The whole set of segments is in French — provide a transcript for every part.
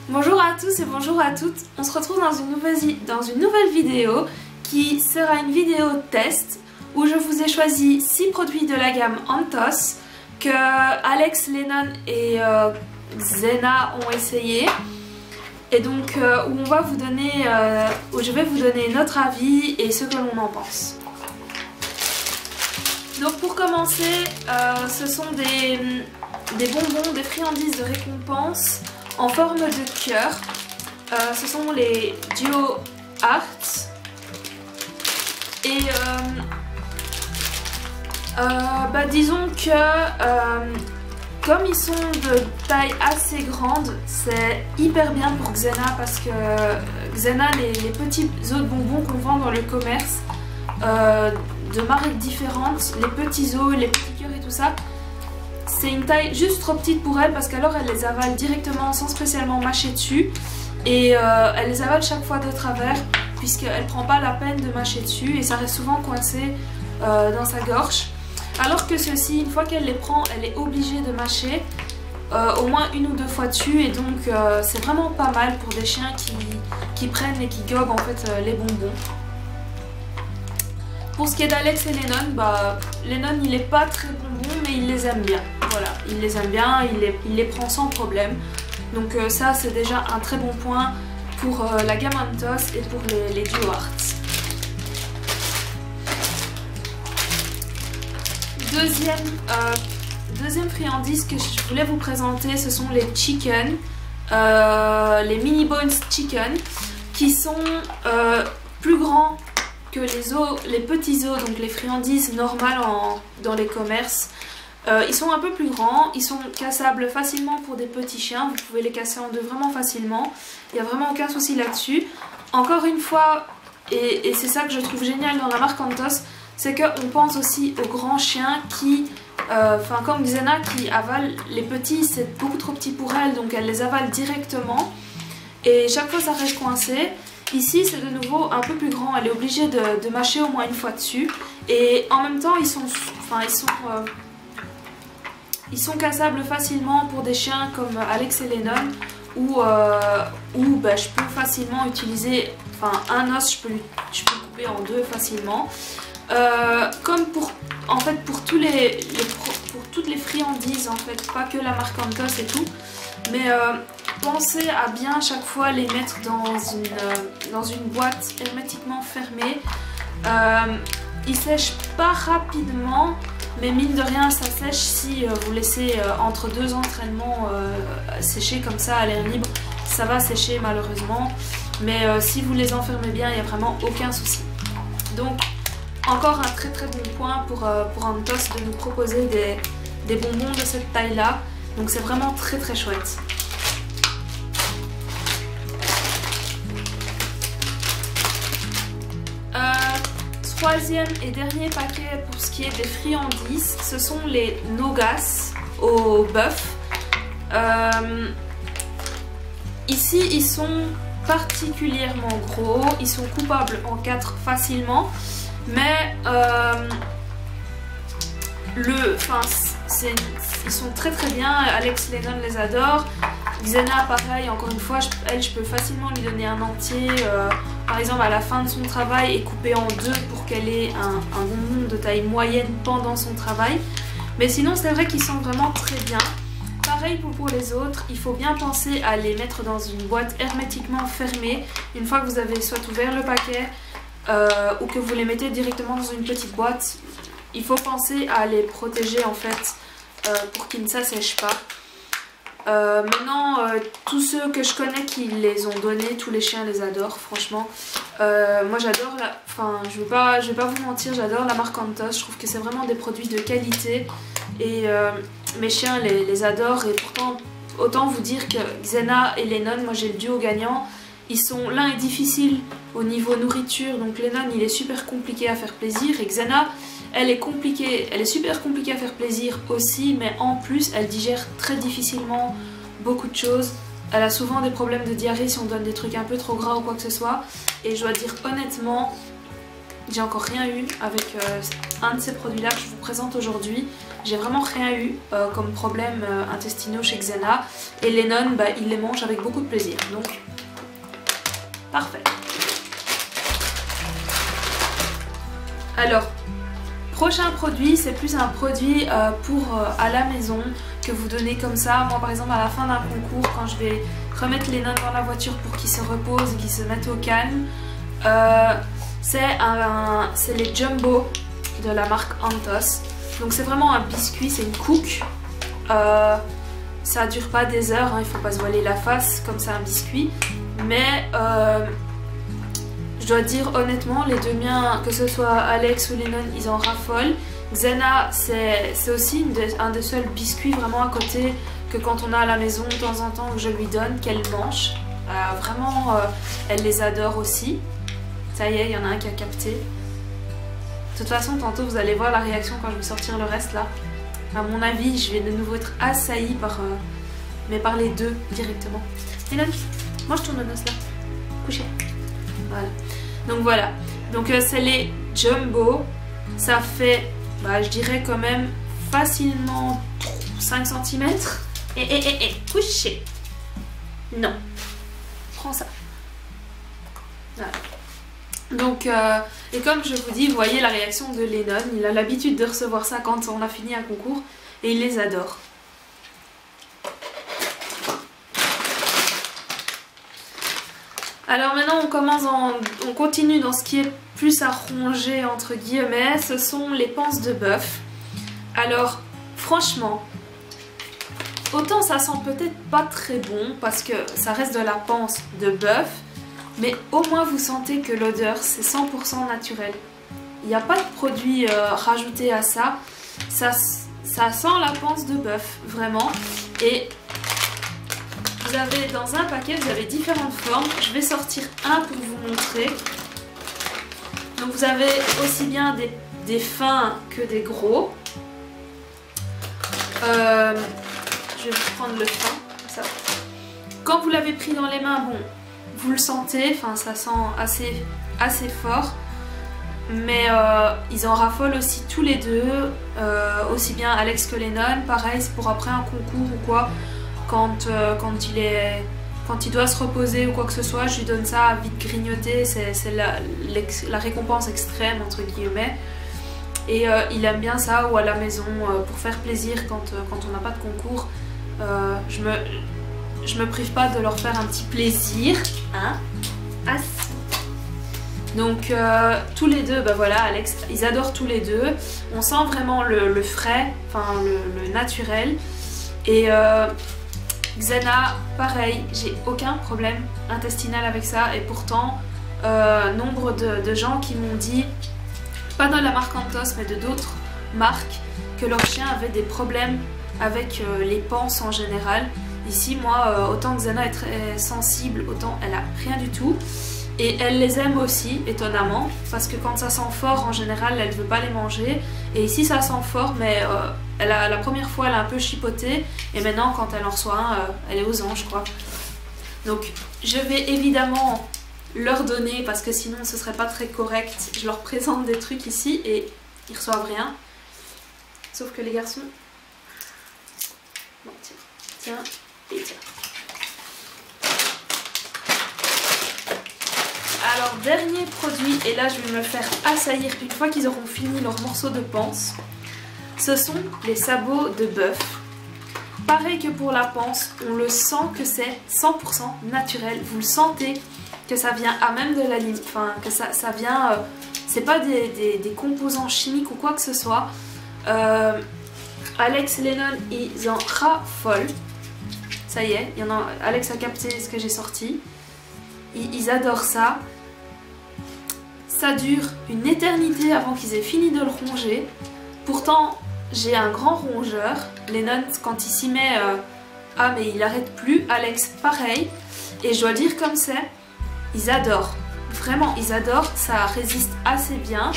Bonjour à tous et bonjour à toutes, on se retrouve dans une nouvelle vidéo qui sera une vidéo test où je vous ai choisi 6 produits de la gamme Anthos que Alex, Lennon et Xena ont essayé et donc où on va vous donner, où je vais vous donner notre avis et ce que l'on en pense. Donc pour commencer, ce sont des bonbons, des friandises de récompense en forme de cœur. Ce sont les Duo Hearts. Et disons que comme ils sont de taille assez grande, c'est hyper bien pour Xena parce que Xena, les petits autres bonbons qu'on vend dans le commerce de marques différentes, les petits os, les petits cœurs et tout ça, c'est une taille juste trop petite pour elle parce qu'alors elle les avale directement sans spécialement mâcher dessus et elle les avale chaque fois de travers puisqu'elle prend pas la peine de mâcher dessus et ça reste souvent coincé dans sa gorge. Alors que ceux-ci, une fois qu'elle les prend, elle est obligée de mâcher au moins 1 ou 2 fois dessus et donc c'est vraiment pas mal pour des chiens qui prennent et qui gobent en fait les bonbons. Pour ce qui est d'Alex et Lennon, Lennon il est pas très bonbon mais il les aime bien. Voilà, il les aime bien, il les prend sans problème. Donc ça c'est déjà un très bon point pour la gamme Anthos et pour les Duo Hearts. Deuxième friandise que je voulais vous présenter, ce sont les chicken, les mini bones chicken, qui sont plus grands que les petits os, donc les friandises normales dans les commerces. Ils sont un peu plus grands, ils sont cassables facilement pour des petits chiens, vous pouvez les casser en deux vraiment facilement, il n'y a vraiment aucun souci là-dessus. Encore une fois, et c'est ça que je trouve génial dans la marque Anthos, c'est qu'on pense aussi aux grands chiens qui, comme Xena qui avale les petits, c'est beaucoup trop petit pour elle, donc elle les avale directement et chaque fois ça reste coincé. Ici c'est de nouveau un peu plus grand, elle est obligée de mâcher au moins 1 fois dessus et en même temps ils sont cassables facilement pour des chiens comme Alex et Lennon où je peux facilement utiliser, un os je peux couper en 2 facilement. Comme pour toutes les friandises en fait, pas que la marque Anthos et tout, mais pensez à bien chaque fois les mettre dans une boîte hermétiquement fermée. Ils sèchent pas rapidement, mais mine de rien ça sèche si vous laissez entre 2 entraînements sécher comme ça à l'air libre, ça va sécher malheureusement, mais si vous les enfermez bien, il n'y a vraiment aucun souci. Donc encore un très très bon point pour Anthos de nous proposer des bonbons de cette taille là, donc c'est vraiment très très chouette. Troisième et dernier paquet pour ce qui est des friandises, ce sont les Nogas au bœuf. Ici ils sont particulièrement gros, ils sont coupables en 4 facilement. Mais ils sont très très bien, Alex Lennon les adore, Xena pareil, encore une fois, je peux facilement lui donner un entier, par exemple à la fin de son travail et couper en 2 pour qu'elle ait un bonbon de taille moyenne pendant son travail. Mais sinon c'est vrai qu'ils sont vraiment très bien. Pareil pour les autres, il faut bien penser à les mettre dans une boîte hermétiquement fermée, une fois que vous avez soit ouvert le paquet, ou que vous les mettez directement dans une petite boîte. Il faut penser à les protéger en fait pour qu'ils ne s'assèchent pas. Maintenant tous ceux que je connais qui les ont donnés, tous les chiens les adorent franchement. Moi j'adore je vais pas vous mentir, j'adore la marque Anthos, je trouve que c'est vraiment des produits de qualité et mes chiens les adorent et pourtant autant vous dire que Xena et Lennon, moi j'ai le duo gagnant. L'un est difficile au niveau nourriture, donc Lennon il est super compliqué à faire plaisir et Xena elle est super compliquée à faire plaisir aussi, mais en plus elle digère très difficilement beaucoup de choses. Elle a souvent des problèmes de diarrhée si on donne des trucs un peu trop gras ou quoi que ce soit et je dois dire honnêtement j'ai encore rien eu avec un de ces produits-là que je vous présente aujourd'hui. J'ai vraiment rien eu comme problème intestinaux chez Xena. Et Lennon, bah, il les mange avec beaucoup de plaisir. Donc, parfait. Alors, prochain produit, c'est plus un produit pour à la maison que vous donnez comme ça. Moi par exemple à la fin d'un concours, quand je vais remettre Lennon dans la voiture pour qu'il se repose et qu'il se mette au calme, c'est les Jumbo de la marque Antos. Donc c'est vraiment un biscuit, c'est une cook. Ça dure pas des heures, hein, il faut pas se voiler la face comme c'est un biscuit. Mais je dois dire honnêtement, les deux miens, que ce soit Alex ou Lennon, ils en raffolent. Xena, c'est aussi un des seuls biscuits vraiment à côté que quand on a à la maison de temps en temps que je lui donne, qu'elle mange. Vraiment, elle les adore aussi. Ça y est, il y en a un qui a capté. De toute façon, tantôt vous allez voir la réaction quand je vais sortir le reste là. À mon avis, je vais de nouveau être assaillie par les deux directement. Lennon, mange ton nonos là. Couchez. Voilà. Donc voilà. Donc c'est les Jumbo. Ça fait, bah, je dirais quand même facilement 5 cm. Couchez. Non. Prends ça. Voilà. Donc, et comme je vous dis, vous voyez la réaction de Lennon. Il a l'habitude de recevoir ça quand on a fini un concours. Et il les adore. Alors maintenant on continue dans ce qui est plus à ronger entre guillemets, ce sont les panses de bœuf. Alors franchement, autant ça sent peut-être pas très bon parce que ça reste de la panse de bœuf, mais au moins vous sentez que l'odeur c'est 100% naturel. Il n'y a pas de produit rajouté à ça, ça sent la panse de bœuf vraiment. Et vous avez dans un paquet, vous avez différentes formes. Je vais sortir un pour vous montrer. Donc vous avez aussi bien des fins que des gros. Je vais vous prendre le fin. Ça. Quand vous l'avez pris dans les mains, bon, vous le sentez. Enfin, ça sent assez fort. Mais ils en raffolent aussi tous les deux. Aussi bien Alex que Lennon. Pareil, c'est pour après un concours ou quoi. Quand il doit se reposer ou quoi que ce soit, je lui donne ça à vite grignoter, c'est la récompense extrême entre guillemets. Et il aime bien ça, ou à la maison pour faire plaisir quand on n'a pas de concours. Je me prive pas de leur faire un petit plaisir. Hein? Assis. Donc tous les deux, bah voilà, Alex, ils adorent tous les deux. On sent vraiment le frais, enfin le naturel. Et Xena, pareil, j'ai aucun problème intestinal avec ça. Et pourtant, nombre de gens qui m'ont dit, pas dans la marque Antos, mais de d'autres marques, que leur chien avait des problèmes avec les panses en général. Ici, moi, autant Xena est très sensible, autant elle a rien du tout. Et elle les aime aussi, étonnamment, parce que quand ça sent fort, en général, elle ne veut pas les manger. Et ici, ça sent fort, mais la première fois, elle a un peu chipoté. Et maintenant, quand elle en reçoit un, elle est aux anges, quoi. Donc, je vais évidemment leur donner, parce que sinon, ce serait pas très correct. Je leur présente des trucs ici et ils reçoivent rien. Sauf que les garçons... Bon, tiens, et tiens. Alors, dernier produit, et là je vais me faire assaillir une fois qu'ils auront fini leur morceau de panse, ce sont les sabots de bœuf. Pareil que pour la panse, on le sent que c'est 100% naturel. Vous le sentez que ça vient à même de l'aliment, enfin que ça vient, c'est pas des composants chimiques ou quoi que ce soit. Alex et Lennon, ils en raffolent. Ça y est, Alex a capté ce que j'ai sorti. Ils adorent ça. Ça dure une éternité avant qu'ils aient fini de le ronger. Pourtant, j'ai un grand rongeur. Lennon, quand il s'y met, ah mais il arrête plus. Alex, pareil. Et je dois le dire comme c'est, ils adorent. Vraiment, ils adorent. Ça résiste assez bien.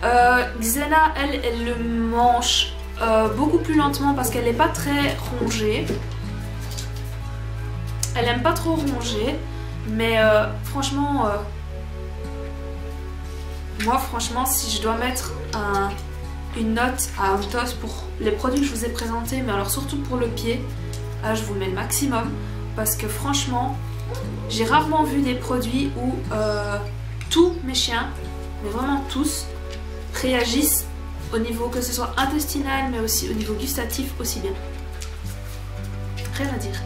Xena, elle le mange beaucoup plus lentement parce qu'elle n'est pas très rongée. Elle aime pas trop ronger. Mais franchement, moi franchement, si je dois mettre une note à Antos pour les produits que je vous ai présentés, mais alors surtout pour le pied, je vous mets le maximum parce que franchement, j'ai rarement vu des produits où tous mes chiens, mais vraiment tous, réagissent au niveau que ce soit intestinal mais aussi au niveau gustatif aussi bien. Rien à dire.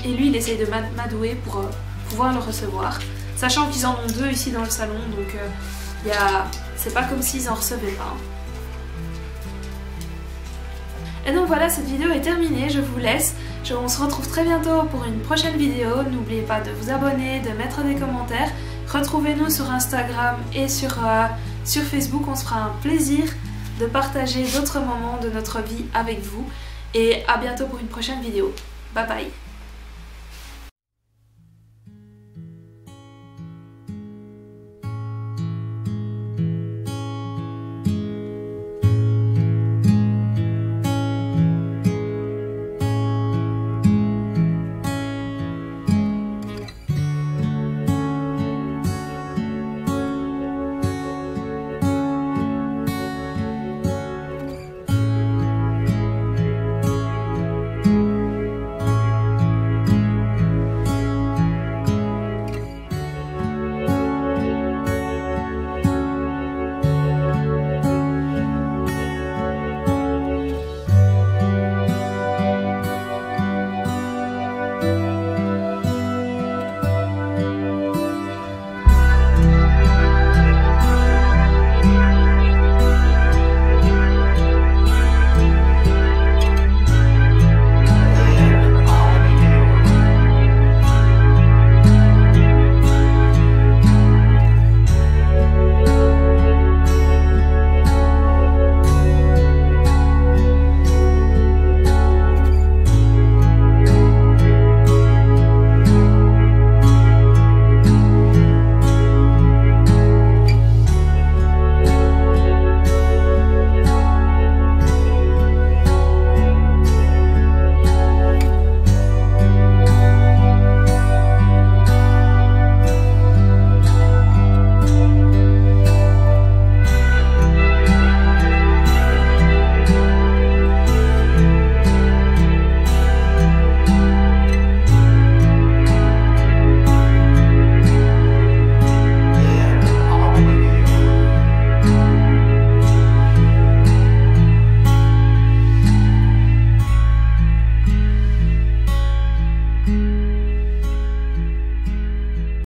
Et lui il essaye de m'adouer pour pouvoir le recevoir, sachant qu'ils en ont 2 ici dans le salon, donc c'est pas comme s'ils en recevaient pas. Et donc voilà, cette vidéo est terminée, je vous laisse. On se retrouve très bientôt pour une prochaine vidéo. N'oubliez pas de vous abonner, de mettre des commentaires. Retrouvez-nous sur Instagram et sur Facebook. On se fera un plaisir de partager d'autres moments de notre vie avec vous. Et à bientôt pour une prochaine vidéo. Bye bye.